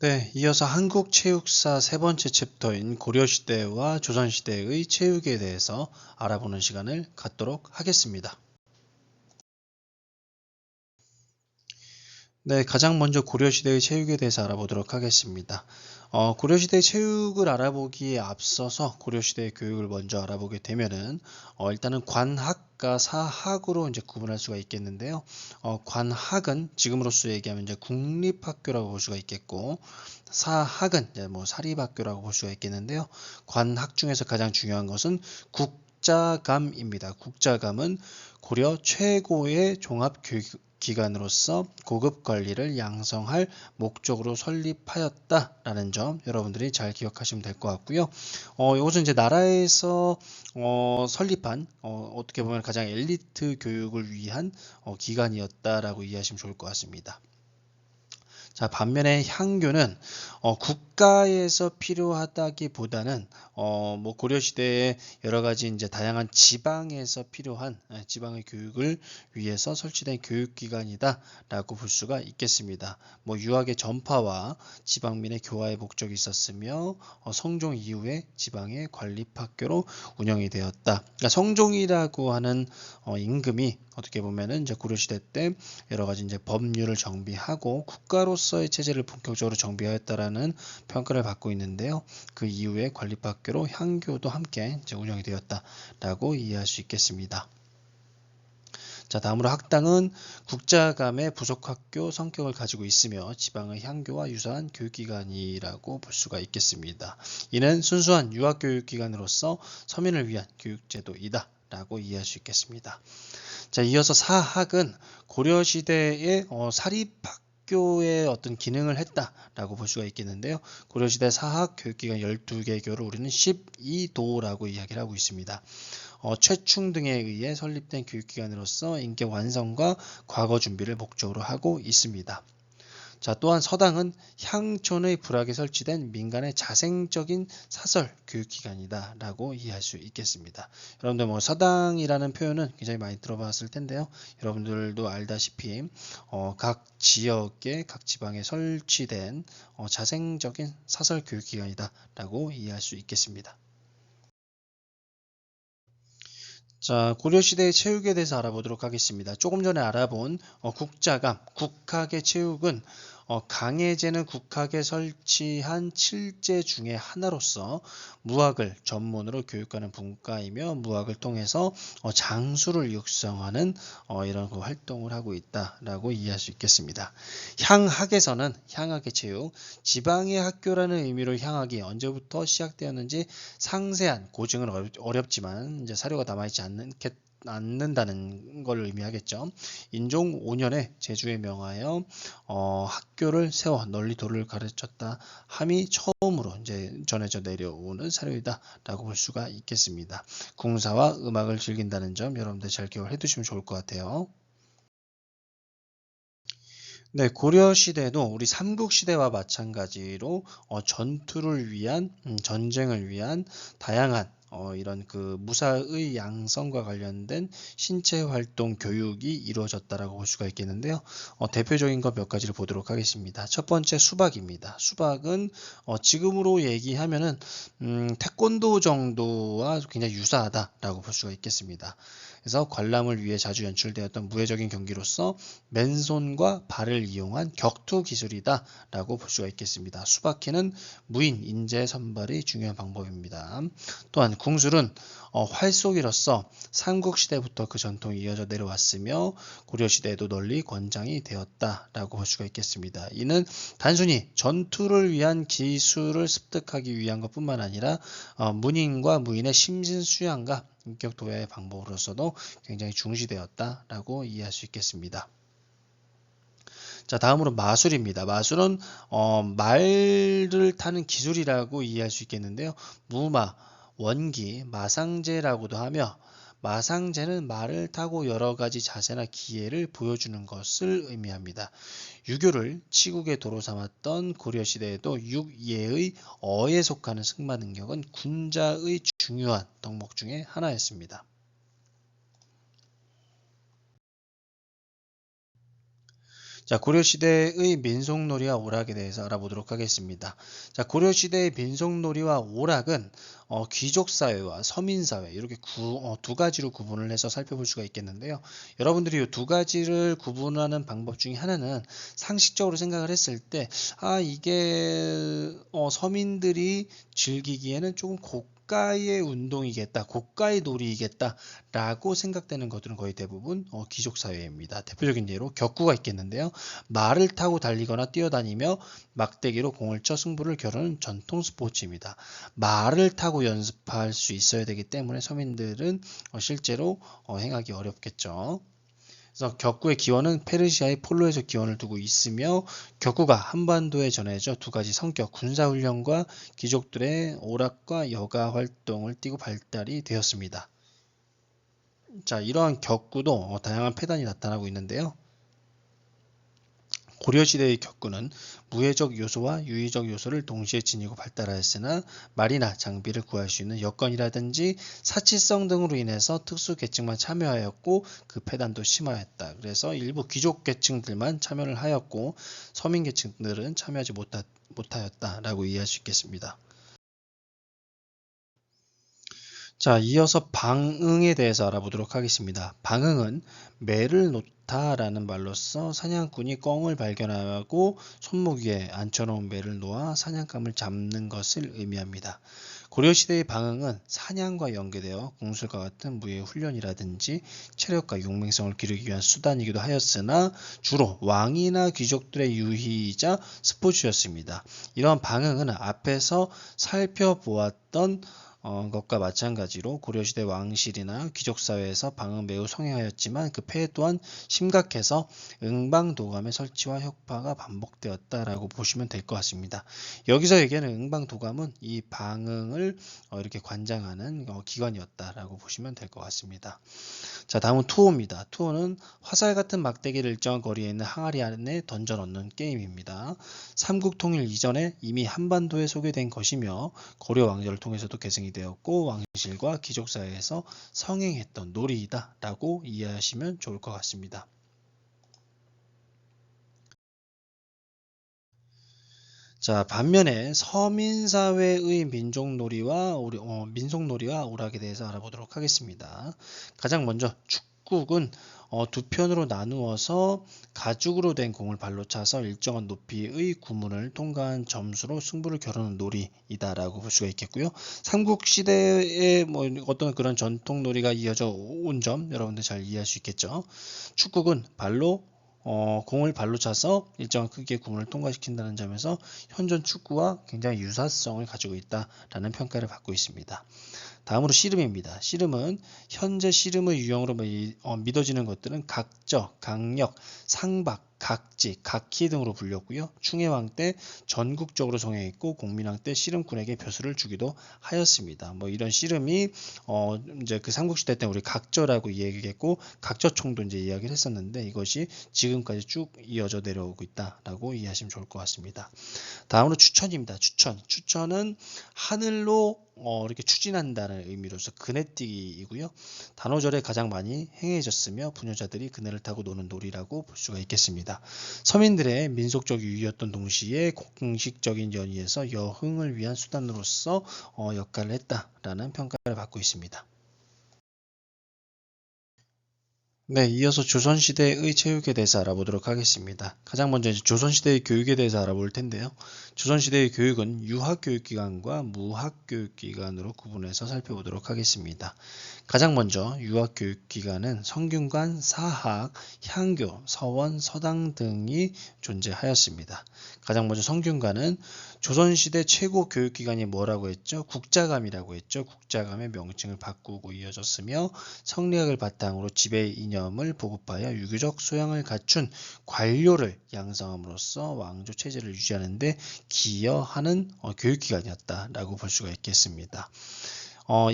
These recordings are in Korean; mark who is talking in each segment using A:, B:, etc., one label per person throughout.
A: 네, 이어서 한국 체육사 세 번째 챕터인 고려시대와 조선시대의 체육에 대해서 알아보는 시간을 갖도록 하겠습니다. 네, 가장 먼저 고려시대의 체육에 대해서 알아보도록 하겠습니다. 고려시대의 체육을 알아보기에 앞서서 고려시대의 교육을 먼저 알아보게 되면은, 일단은 관학과 사학으로 이제 구분할 수가 있겠는데요. 관학은 지금으로서 얘기하면 이제 국립학교라고 볼 수가 있겠고, 사학은 이제 뭐 사립학교라고 볼 수가 있겠는데요. 관학 중에서 가장 중요한 것은 국자감입니다. 국자감은 고려 최고의 종합교육기관으로서 고급 관리를 양성할 목적으로 설립하였다라는 점 여러분들이 잘 기억하시면 될 것 같고요. 이것은 이제 나라에서 설립한 어떻게 보면 가장 엘리트 교육을 위한 기관이었다라고 이해하시면 좋을 것 같습니다. 자, 반면에 향교는 국가에서 필요하다기보다는 뭐 고려시대에 여러 가지 이제 다양한 지방에서 필요한 지방의 교육을 위해서 설치된 교육기관이다라고 볼 수가 있겠습니다. 뭐 유학의 전파와 지방민의 교화의 목적이 있었으며 성종 이후에 지방의 관립학교로 운영이 되었다. 그러니까 성종이라고 하는 임금이 어떻게 보면은 이제 고려시대 때 여러 가지 이제 법률을 정비하고 국가로서의 체제를 본격적으로 정비하였다라는 평가를 받고 있는데요. 그 이후에 관립학교로 향교도 함께 이제 운영이 되었다라고 이해할 수 있겠습니다. 자, 다음으로 학당은 국자감의 부속학교 성격을 가지고 있으며 지방의 향교와 유사한 교육기관이라고 볼 수가 있겠습니다. 이는 순수한 유아교육기관으로서 서민을 위한 교육제도이다 라고 이해할 수 있겠습니다. 자, 이어서 사학은 고려시대의 사립학교의 어떤 기능을 했다라고 볼 수가 있겠는데요. 고려시대 사학 교육기관 12개교를 우리는 12도라고 이야기를 하고 있습니다. 최충 등에 의해 설립된 교육기관으로서 인격 완성과 과거 준비를 목적으로 하고 있습니다. 자, 또한 서당은 향촌의 불악에 설치된 민간의 자생적인 사설 교육기관이다 라고 이해할 수 있겠습니다. 여러분들 뭐 서당이라는 표현은 굉장히 많이 들어봤을 텐데요. 여러분들도 알다시피 각 지역에 각 지방에 설치된 자생적인 사설 교육기관이다 라고 이해할 수 있겠습니다. 자, 고려시대의 체육에 대해서 알아보도록 하겠습니다. 조금 전에 알아본 국자감, 국학의 체육은 강해제는 국학에 설치한 7제 중에 하나로서 무학을 전문으로 교육하는 분과이며 무학을 통해서 장수를 육성하는 이런 그 활동을 하고 있다라고 이해할 수 있겠습니다. 향학에서는 향학의 체육, 지방의 학교라는 의미로 향학이 언제부터 시작되었는지 상세한 고증은 어렵지만 이제 사료가 남아있지 않는다는 걸 의미하겠죠. 인종 5년에 제주에 명하여 학교를 세워 널리 도를 가르쳤다 함이 처음으로 이제 전해져 내려오는 사료이다라고 볼 수가 있겠습니다. 궁사와 음악을 즐긴다는 점 여러분들 잘 기억을 해두시면 좋을 것 같아요. 네, 고려시대도 우리 삼국시대와 마찬가지로 전투를 위한, 전쟁을 위한 다양한 이런 그 무사의 양성과 관련된 신체 활동 교육이 이루어졌다라고 볼 수가 있겠는데요. 대표적인 것 몇 가지를 보도록 하겠습니다. 첫 번째 수박입니다. 수박은 지금으로 얘기하면은 태권도 정도와 굉장히 유사하다라고 볼 수가 있겠습니다. 그래서 관람을 위해 자주 연출되었던 무예적인 경기로서 맨손과 발을 이용한 격투 기술이다 라고 볼 수가 있겠습니다. 수박키는 무인 인재 선발이 중요한 방법입니다. 또한 궁술은 활쏘기로서 삼국시대부터 그 전통이 이어져 내려왔으며 고려시대에도 널리 권장이 되었다라고 볼 수가 있겠습니다. 이는 단순히 전투를 위한 기술을 습득하기 위한 것뿐만 아니라 문인과 무인의 심신수양과 인격 도약의 방법으로서도 굉장히 중시되었다라고 이해할 수 있겠습니다. 자, 다음으로 마술입니다. 마술은 말을 타는 기술이라고 이해할 수 있겠는데요. 무마, 원기, 마상제라고도 하며 마상제는 말을 타고 여러 가지 자세나 기회를 보여주는 것을 의미합니다. 유교를 치국의 도로 삼았던 고려시대에도 육예의 어에 속하는 승마 능력은 군자의 중요한 덕목 중에 하나였습니다. 자, 고려시대의 민속놀이와 오락에 대해서 알아보도록 하겠습니다. 자, 고려시대의 민속놀이와 오락은 귀족사회와 서민사회 이렇게 두 가지로 구분을 해서 살펴볼 수가 있겠는데요. 여러분들이 이 두 가지를 구분하는 방법 중에 하나는 상식적으로 생각을 했을 때 이게 서민들이 즐기기에는 조금 고가의 운동이겠다, 고가의 놀이이겠다 라고 생각되는 것들은 거의 대부분 귀족사회입니다. 대표적인 예로 격구가 있겠는데요. 말을 타고 달리거나 뛰어다니며 막대기로 공을 쳐 승부를 겨루는 전통 스포츠입니다. 말을 타고 연습할 수 있어야 되기 때문에 서민들은 실제로 행하기 어렵겠죠. 그래서 격구의 기원은 페르시아의 폴로에서 기원을 두고 있으며 격구가 한반도에 전해져 두 가지 성격, 군사훈련과 귀족들의 오락과 여가 활동을 띠고 발달이 되었습니다. 자, 이러한 격구도 다양한 패단이 나타나고 있는데요. 고려시대의 격구는 무해적 요소와 유의적 요소를 동시에 지니고 발달하였으나 말이나 장비를 구할 수 있는 여건이라든지 사치성 등으로 인해서 특수 계층만 참여하였고 그 패단도 심하였다. 그래서 일부 귀족 계층들만 참여를 하였고 서민 계층들은 참여하지 못하였다라고 이해할 수 있겠습니다. 자, 이어서 방응에 대해서 알아보도록 하겠습니다. 방응은 매를 놓다라는 말로써 사냥꾼이 꿩을 발견하고 손목 위에 앉혀놓은 매를 놓아 사냥감을 잡는 것을 의미합니다. 고려시대의 방응은 사냥과 연계되어 궁술과 같은 무예 훈련이라든지 체력과 용맹성을 기르기 위한 수단이기도 하였으나 주로 왕이나 귀족들의 유희이자 스포츠였습니다. 이러한 방응은 앞에서 살펴보았던 것과 마찬가지로 고려시대 왕실이나 귀족사회에서 방은 매우 성행하였지만 그 폐해 또한 심각해서 응방도감의 설치와 혁파가 반복되었다라고 보시면 될 것 같습니다. 여기서 얘기하는 응방도감은 이 방응을 이렇게 관장하는 기관이었다라고 보시면 될 것 같습니다. 자, 다음은 투호입니다. 투호는 화살 같은 막대기를 일정한 거리에 있는 항아리 안에 던져 넣는 게임입니다. 삼국통일 이전에 이미 한반도에 소개된 것이며 고려 왕조를 통해서도 계승이 되었고 왕실과 귀족사회에서 성행했던 놀이이다 라고 이해하시면 좋을 것 같습니다. 자, 반면에 서민사회의 민속놀이와 오락에 대해서 알아보도록 하겠습니다. 가장 먼저 축구는 두 편으로 나누어서 가죽으로 된 공을 발로 차서 일정한 높이의 구문을 통과한 점수로 승부를 겨루는 놀이이다라고 볼 수가 있겠고요. 삼국시대에 어떤 그런 전통 놀이가 이어져 온 점 여러분들 잘 이해할 수 있겠죠. 축구는 공을 발로 차서 일정한 크기의 구문을 통과시킨다는 점에서 현존 축구와 굉장히 유사성을 가지고 있다라는 평가를 받고 있습니다. 다음으로 씨름입니다. 씨름은 현재 씨름의 유형으로 믿어지는 것들은 각적, 강력, 상박, 각지, 각희 등으로 불렸고요. 충해왕 때 전국적으로 성행했고 공민왕 때 씨름꾼에게 벼슬을 주기도 하였습니다. 이런 씨름이 이제 그 삼국시대 때 우리 각저라고 이야기했고 각저총도 이제 이야기를 했었는데 이것이 지금까지 쭉 이어져 내려오고 있다라고 이해하시면 좋을 것 같습니다. 다음으로 추천입니다. 추천은 하늘로 이렇게 추진한다는 의미로서 그네뛰기이고요. 단오절에 가장 많이 행해졌으며 부녀자들이 그네를 타고 노는 놀이라고 볼 수가 있겠습니다. 서민들의 민속적 유희였던 동시에 공식적인 연희에서 여흥을 위한 수단으로서 역할을 했다라는 평가를 받고 있습니다. 네, 이어서 조선시대의 체육에 대해서 알아보도록 하겠습니다. 가장 먼저 조선시대의 교육에 대해서 알아볼 텐데요. 조선시대의 교육은 유학교육기관과 무학교육기관으로 구분해서 살펴보도록 하겠습니다. 가장 먼저 유학교육기관은 성균관, 사학, 향교, 서원, 서당 등이 존재하였습니다. 가장 먼저 성균관은 조선시대 최고 교육기관이 뭐라고 했죠? 국자감이라고 했죠. 국자감의 명칭을 바꾸고 이어졌으며 성리학을 바탕으로 지배 이념을 보급하여 유교적 소양을 갖춘 관료를 양성함으로써 왕조 체제를 유지하는 데 기여하는 교육기관이었다라고 볼 수가 있겠습니다.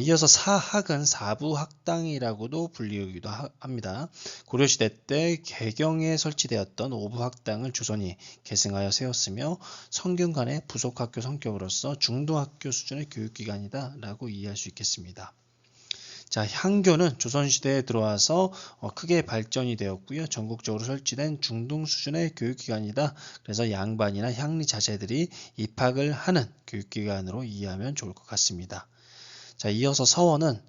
A: 이어서 사학은 사부학당이라고도 불리기도 합니다. 고려시대 때 개경에 설치되었던 오부학당을 조선이 계승하여 세웠으며 성균관의 부속학교 성격으로서 중도학교 수준의 교육기관이다 라고 이해할 수 있겠습니다. 자, 향교는 조선시대에 들어와서 크게 발전이 되었고요. 전국적으로 설치된 중등 수준의 교육기관이다. 그래서 양반이나 향리 자제들이 입학을 하는 교육기관으로 이해하면 좋을 것 같습니다. 자, 이어서 서원은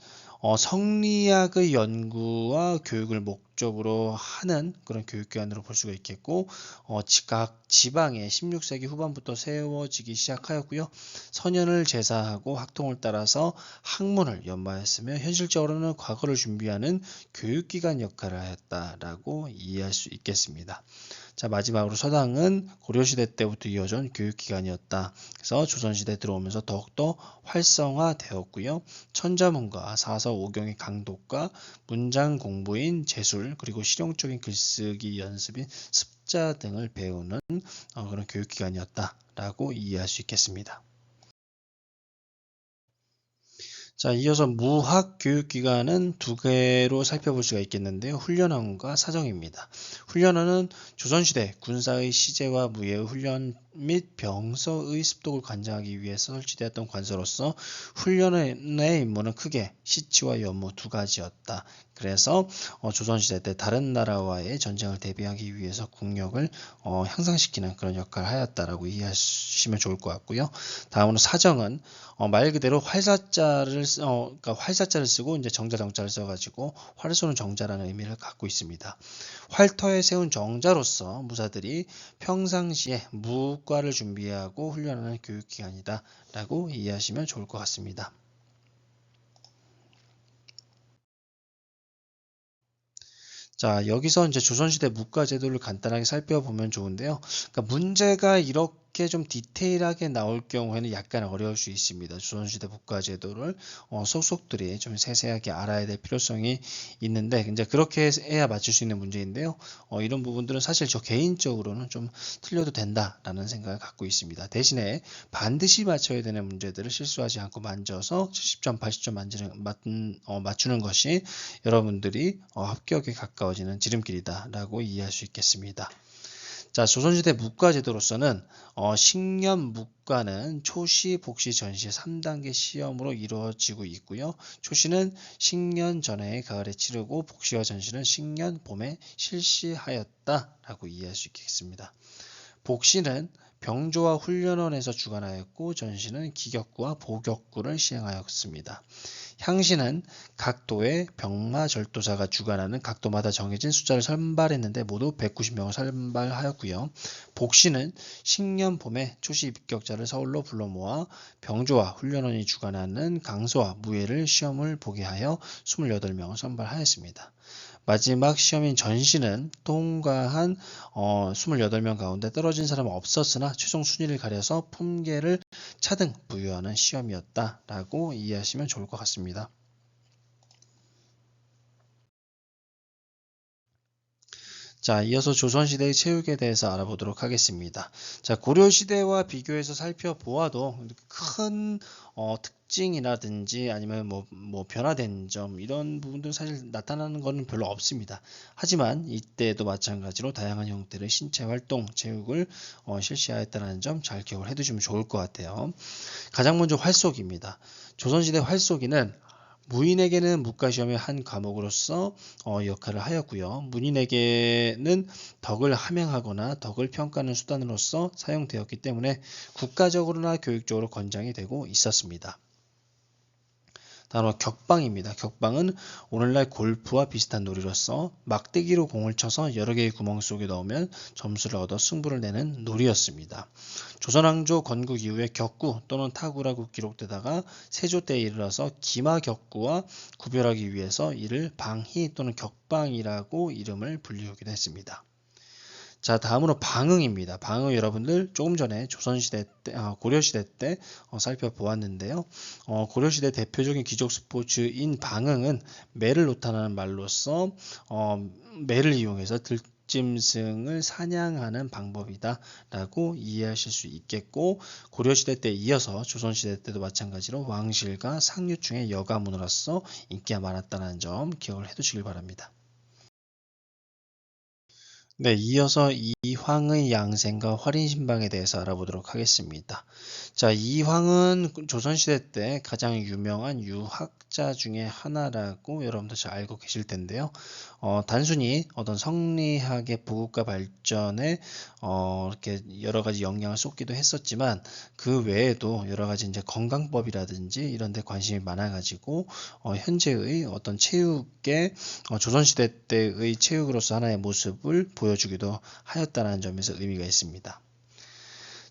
A: 성리학의 연구와 교육을 목적으로 하는 그런 교육기관으로 볼 수가 있겠고, 각 지방에 16세기 후반부터 세워지기 시작하였고요. 선연을 제사하고 학통을 따라서 학문을 연마했으며 현실적으로는 과거를 준비하는 교육기관 역할을 하였다라고 이해할 수 있겠습니다. 자, 마지막으로 서당은 고려시대 때부터 이어진 교육기관이었다. 그래서 조선시대 들어오면서 더욱더 활성화되었고요. 천자문과 사서오경의 강독과 문장 공부인 제술, 그리고 실용적인 글쓰기 연습인 습자 등을 배우는 그런 교육기관이었다라고 이해할 수 있겠습니다. 자, 이어서 무학교육기관은 두 개로 살펴볼 수가 있겠는데요. 훈련원과 사정입니다. 훈련원은 조선시대 군사의 시제와 무예의 훈련 및 병서의 습독을 관장하기 위해서 설치되었던 관서로서 훈련원의 임무는 크게 시치와 연무 두 가지였다. 그래서 조선시대 때 다른 나라와의 전쟁을 대비하기 위해서 국력을 향상시키는 그런 역할을 하였다라고 이해하시면 좋을 것 같고요. 다음으로 사정은 말 그대로 활사자를 그러니까 활사자를 쓰고 이제 정자를 써가지고 활을 쏘는 정자라는 의미를 갖고 있습니다. 활터에 세운 정자로서 무사들이 평상시에 무과를 준비하고 훈련하는 교육기관이다라고 이해하시면 좋을 것 같습니다. 자, 여기서 이제 조선시대 문과제도를 간단하게 살펴보면 좋은데요. 그러니까 문제가 이렇게 좀 디테일하게 나올 경우에는 약간 어려울 수 있습니다. 조선시대 문과제도를 속속들이 좀 세세하게 알아야 될 필요성이 있는데, 이제 그렇게 해야 맞출 수 있는 문제인데요. 이런 부분들은 사실 저 개인적으로는 좀 틀려도 된다라는 생각을 갖고 있습니다. 대신에 반드시 맞춰야 되는 문제들을 실수하지 않고 만져서 70점, 80점 맞추는 것이 여러분들이 합격에 가까워지는 지름길이다라고 이해할 수 있겠습니다. 자, 조선시대 문과제도로서는 식년 문과는 초시, 복시, 전시 3단계 시험으로 이루어지고 있고요. 초시는 식년 전에 가을에 치르고 복시와 전시는 식년 봄에 실시하였다라고 이해할 수 있겠습니다. 복시는 병조와 훈련원에서 주관하였고 전시는 기격구와 보격구를 시행하였습니다. 향시는 각 도의 병마 절도사가 주관하는 각 도마다 정해진 숫자를 선발했는데 모두 190명을 선발하였고요. 복시는 식년 봄에 초시 입격자를 서울로 불러 모아 병조와 훈련원이 주관하는 강서와 무예를 시험을 보게 하여 28명을 선발하였습니다. 마지막 시험인 전시는 통과한 28명 가운데 떨어진 사람은 없었으나 최종 순위를 가려서 품계를 차등 부여하는 시험이었다라고 이해하시면 좋을 것 같습니다. 자, 이어서 조선시대의 체육에 대해서 알아보도록 하겠습니다. 자, 고려시대와 비교해서 살펴보아도 큰 특징이라든지 아니면 뭐 변화된 점 이런 부분들은 사실 나타나는 것은 별로 없습니다. 하지만 이때도 마찬가지로 다양한 형태의 신체 활동, 체육을 실시하였다는 점 잘 기억을 해두시면 좋을 것 같아요. 가장 먼저 활쏘기입니다. 조선시대 활쏘기는 무인에게는 문과시험의 한 과목으로서 역할을 하였고요. 문인에게는 덕을 함양하거나 덕을 평가하는 수단으로서 사용되었기 때문에 국가적으로나 교육적으로 권장이 되고 있었습니다. 다음으로 격방입니다. 격방은 오늘날 골프와 비슷한 놀이로서 막대기로 공을 쳐서 여러 개의 구멍 속에 넣으면 점수를 얻어 승부를 내는 놀이였습니다. 조선왕조 건국 이후에 격구 또는 타구라고 기록되다가 세조 때에 이르러서 기마격구와 구별하기 위해서 이를 방희 또는 격방이라고 이름을 불리우기도 했습니다. 자, 다음으로 방응입니다. 방응 여러분들 조금 전에 조선시대 때, 고려시대 때 살펴보았는데요. 고려시대 대표적인 귀족 스포츠인 방응은 매를 노타하는 말로서 매를 이용해서 들짐승을 사냥하는 방법이다 라고 이해하실 수 있겠고, 고려시대 때 이어서 조선시대 때도 마찬가지로 왕실과 상류층의 여가문으로서 인기가 많았다는 점 기억을 해두시길 바랍니다. 네, 이어서 이황의 양생과 활인신방에 대해서 알아보도록 하겠습니다. 자, 이황은 조선시대 때 가장 유명한 유학자 중에 하나라고 여러분들 잘 알고 계실 텐데요. 단순히 어떤 성리학의 보급과 발전에 이렇게 여러 가지 영향을 쏟기도 했었지만 그 외에도 여러 가지 이제 건강법이라든지 이런 데 관심이 많아가지고 현재의 어떤 체육의 조선시대 때의 체육으로서 하나의 모습을 보여주기도 하였다는 점에서 의미가 있습니다.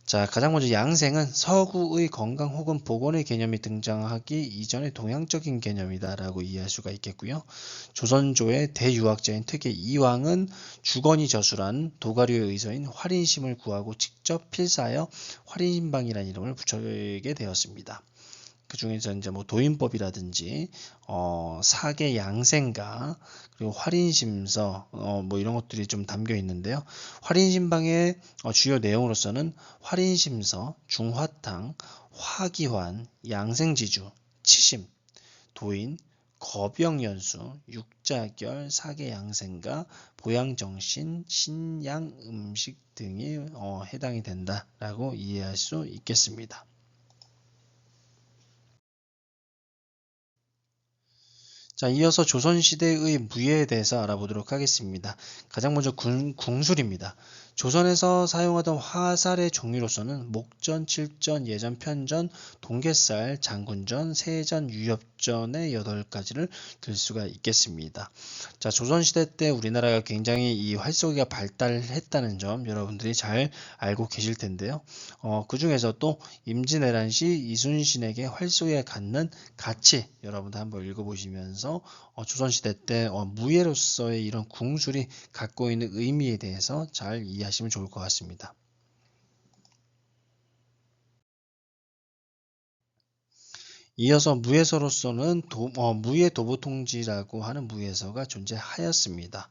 A: 자, 가장 먼저 양생은 서구의 건강 혹은 보건의 개념이 등장하기 이전의 동양적인 개념이다라고 이해할 수가 있겠고요. 조선조의 대유학자인 특히 이황은 주건이 저술한 도가류의 의서인 활인심을 구하고 직접 필사하여 활인신방이라는 이름을 붙이게 되었습니다. 그 중에서 이제 뭐 도인법이라든지 사계 양생가 그리고 활인심서 뭐 이런 것들이 좀 담겨 있는데요. 활인신방의 주요 내용으로서는 활인심서, 중화탕, 화기환, 양생지주, 치심, 도인, 거병연수, 육자결, 사계양생가, 보양정신, 신양음식 등이 해당이 된다라고 이해할 수 있겠습니다. 자, 이어서 조선시대의 무예에 대해서 알아보도록 하겠습니다. 가장 먼저 궁술입니다. 조선에서 사용하던 화살의 종류로서는 목전, 칠전, 예전, 편전, 동계살, 장군전, 세전, 유엽전의 8가지를 들 수가 있겠습니다. 자, 조선시대 때 우리나라가 굉장히 이 활쏘기가 발달했다는 점 여러분들이 잘 알고 계실 텐데요. 그 중에서도 임진왜란시 이순신에게 활쏘기에 갖는 가치 여러분들 한번 읽어보시면서 조선시대 때 무예로서의 이런 궁술이 갖고 있는 의미에 대해서 잘 이해하시면 좋을 것 같습니다. 이어서 무예서로서는 무예 도보통지라고 하는 무예서가 존재하였습니다.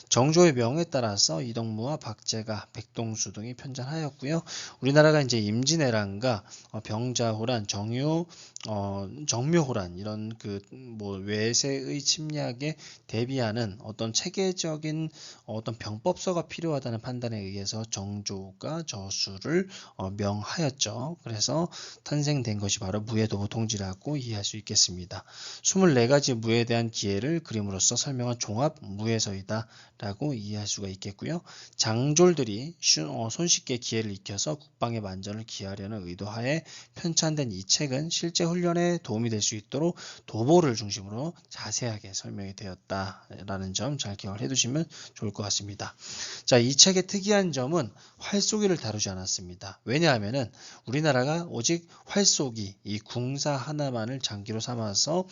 A: 정조의 명에 따라서 이덕무와 박제가, 백동수 등이 편찬하였고요. 우리나라가 이제 임진왜란과 병자호란, 정묘호란 이런 그 뭐 외세의 침략에 대비하는 어떤 체계적인 어떤 병법서가 필요하다는 판단에 의해서 정조가 저수를 명하였죠. 그래서 탄생된 것이 바로 무예도보통지라고 이해할 수 있겠습니다. 24가지 무에 대한 기해를 그림으로써 설명한 종합 무예서이다 라고 이해할 수가 있겠고요. 장졸들이 손쉽게 기해를 익혀서 국방의 만전을 기하려는 의도하에 편찬된 이 책은 실제 훈련에 도움이 될 수 있도록 도보를 중심으로 자세하게 설명이 되었다라는 점 잘 기억을 해두시면 좋을 것 같습니다. 자, 이 책의 특이한 점은 활쏘기를 다루지 않았습니다. 왜냐하면은 우리나라가 오직 활쏘기, 이 궁사 하나만을 장기로 삼아서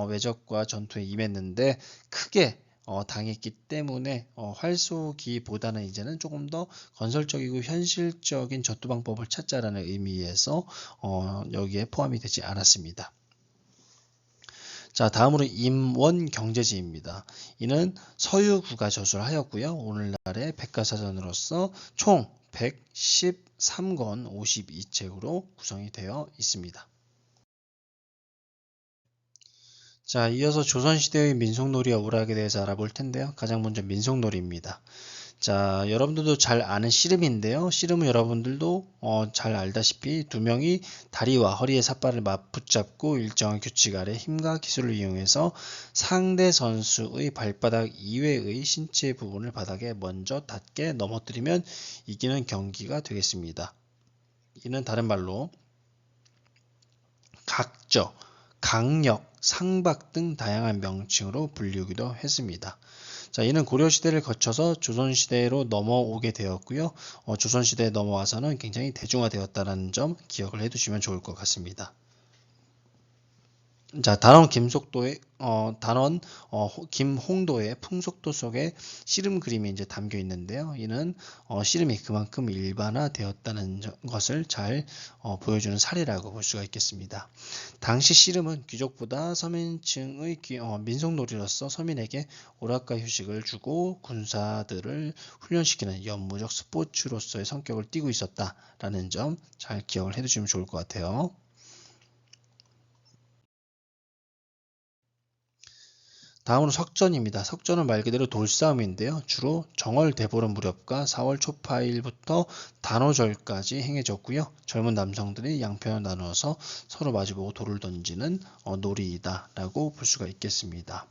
A: 외적과 전투에 임했는데 크게 당했기 때문에 활쏘기보다는 이제는 조금 더 건설적이고 현실적인 전투 방법을 찾자라는 의미에서 여기에 포함이 되지 않았습니다. 자, 다음으로 임원경제지입니다. 이는 서유구가 저술을 하였고요. 오늘날의 백과사전으로서 총 113권 52책으로 구성이 되어 있습니다. 자, 이어서 조선시대의 민속놀이와 오락에 대해서 알아볼 텐데요. 가장 먼저 민속놀이입니다. 자, 여러분들도 잘 아는 씨름인데요. 씨름은 여러분들도 잘 알다시피 두 명이 다리와 허리의 삿발을 맞붙잡고 일정한 규칙 아래 힘과 기술을 이용해서 상대 선수의 발바닥 이외의 신체 부분을 바닥에 먼저 닿게 넘어뜨리면 이기는 경기가 되겠습니다. 이는 다른 말로 각저, 강력, 상박 등 다양한 명칭으로 불리우기도 했습니다. 자, 이는 고려시대를 거쳐서 조선시대로 넘어오게 되었고요. 조선시대에 넘어와서는 굉장히 대중화되었다는 점 기억을 해두시면 좋을 것 같습니다. 자, 단원 김홍도의 풍속도 속에 씨름 그림이 이제 담겨 있는데요. 이는 씨름이 그만큼 일반화되었다는 것을 잘 보여주는 사례라고 볼 수가 있겠습니다. 당시 씨름은 귀족보다 서민층의 민속놀이로서 서민에게 오락과 휴식을 주고 군사들을 훈련시키는 연무적 스포츠로서의 성격을 띠고 있었다라는 점 잘 기억을 해두시면 좋을 것 같아요. 다음으로 석전입니다. 석전은 말 그대로 돌싸움인데요. 주로 정월 대보름 무렵과 4월 초파일부터 단오절까지 행해졌고요. 젊은 남성들이 양편을 나누어서 서로 마주보고 돌을 던지는 놀이이다라고 볼 수가 있겠습니다.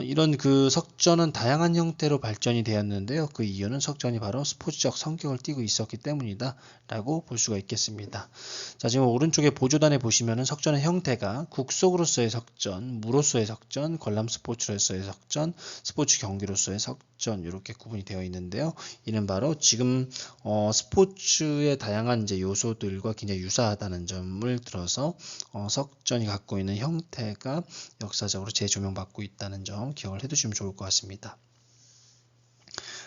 A: 이런 그 석전은 다양한 형태로 발전이 되었는데요. 그 이유는 석전이 바로 스포츠적 성격을 띠고 있었기 때문이다 라고 볼 수가 있겠습니다. 자, 지금 오른쪽에 보조단에 보시면은 석전의 형태가 국속으로서의 석전, 무로서의 석전, 관람 스포츠로서의 석전, 스포츠 경기로서의 석전 이렇게 구분이 되어 있는데요. 이는 바로 지금 스포츠의 다양한 이제 요소들과 굉장히 유사하다는 점을 들어서 석전이 갖고 있는 형태가 역사적으로 재조명받고 있다는 점 기억을 해두시면 좋을 것 같습니다.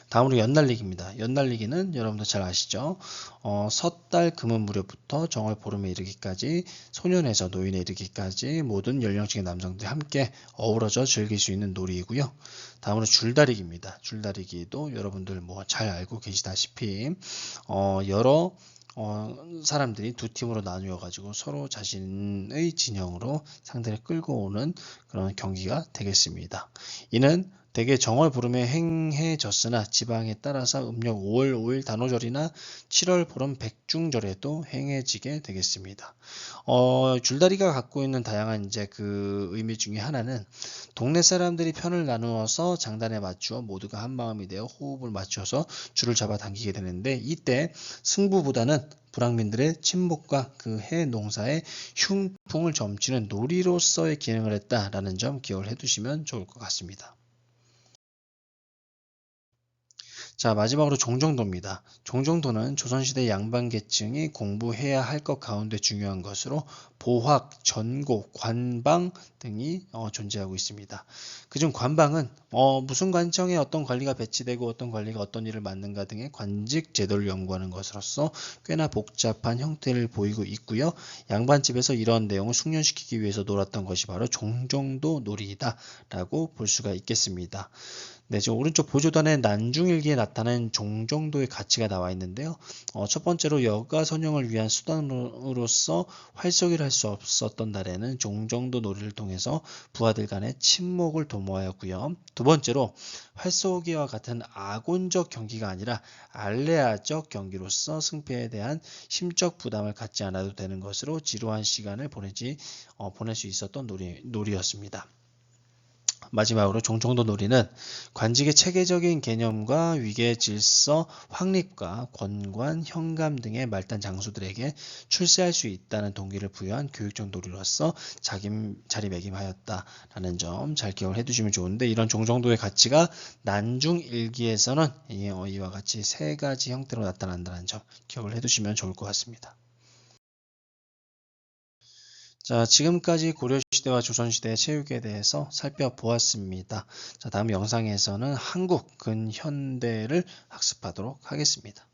A: 다음으로 연날리기입니다. 연날리기는 여러분들 잘 아시죠? 섣달 금은 무렵부터 정월 보름에 이르기까지 소년에서 노인에 이르기까지 모든 연령층의 남성들이 함께 어우러져 즐길 수 있는 놀이이고요. 다음으로 줄다리기입니다. 줄다리기도 여러분들 뭐 잘 알고 계시다시피 여러 사람들이 두 팀으로 나누어 가지고 서로 자신의 진영으로 상대를 끌고 오는 그런 경기가 되겠습니다. 이는 대개 정월 보름에 행해졌으나 지방에 따라서 음력 5월 5일 단오절이나 7월 보름 백중절에도 행해지게 되겠습니다. 줄다리가 갖고 있는 다양한 이제 그 의미 중에 하나는 동네 사람들이 편을 나누어서 장단에 맞추어 모두가 한 마음이 되어 호흡을 맞춰서 줄을 잡아 당기게 되는데 이때 승부보다는 불황민들의 친목과 그 해 농사의 흉풍을 점치는 놀이로서의 기능을 했다라는 점 기억을 해두시면 좋을 것 같습니다. 자, 마지막으로 종정도입니다. 종정도는 조선시대 양반계층이 공부해야 할 것 가운데 중요한 것으로 보학, 전고, 관방 등이 존재하고 있습니다. 그중 관방은 무슨 관청에 어떤 관리가 배치되고 어떤 관리가 어떤 일을 맡는가 등의 관직 제도를 연구하는 것으로서 꽤나 복잡한 형태를 보이고 있고요. 양반집에서 이런 내용을 숙련시키기 위해서 놀았던 것이 바로 종정도 놀이다라고 볼 수가 있겠습니다. 네, 지금 오른쪽 보조단의 난중일기에 나타난 종정도의 가치가 나와 있는데요. 첫 번째로 여가 선영을 위한 수단으로서 활쏘기를 할 수 없었던 날에는 종정도 놀이를 통해서 부하들 간의 친목을 도모하였고요. 두 번째로 활쏘기와 같은 아곤적 경기가 아니라 알레아적 경기로서 승패에 대한 심적 부담을 갖지 않아도 되는 것으로 지루한 시간을 보낼 수 있었던 놀이였습니다. 마지막으로 종정도 놀이는 관직의 체계적인 개념과 위계 질서, 확립과 권관, 현감 등의 말단 장수들에게 출세할 수 있다는 동기를 부여한 교육적 놀이로서 자리매김하였다라는 점 잘 기억을 해두시면 좋은데 이런 종정도의 가치가 난중일기에서는 이와 같이 세 가지 형태로 나타난다는 점 기억을 해두시면 좋을 것 같습니다. 자, 지금까지 고려시대와 조선시대의 체육에 대해서 살펴보았습니다. 자, 다음 영상에서는 한국 근현대를 학습하도록 하겠습니다.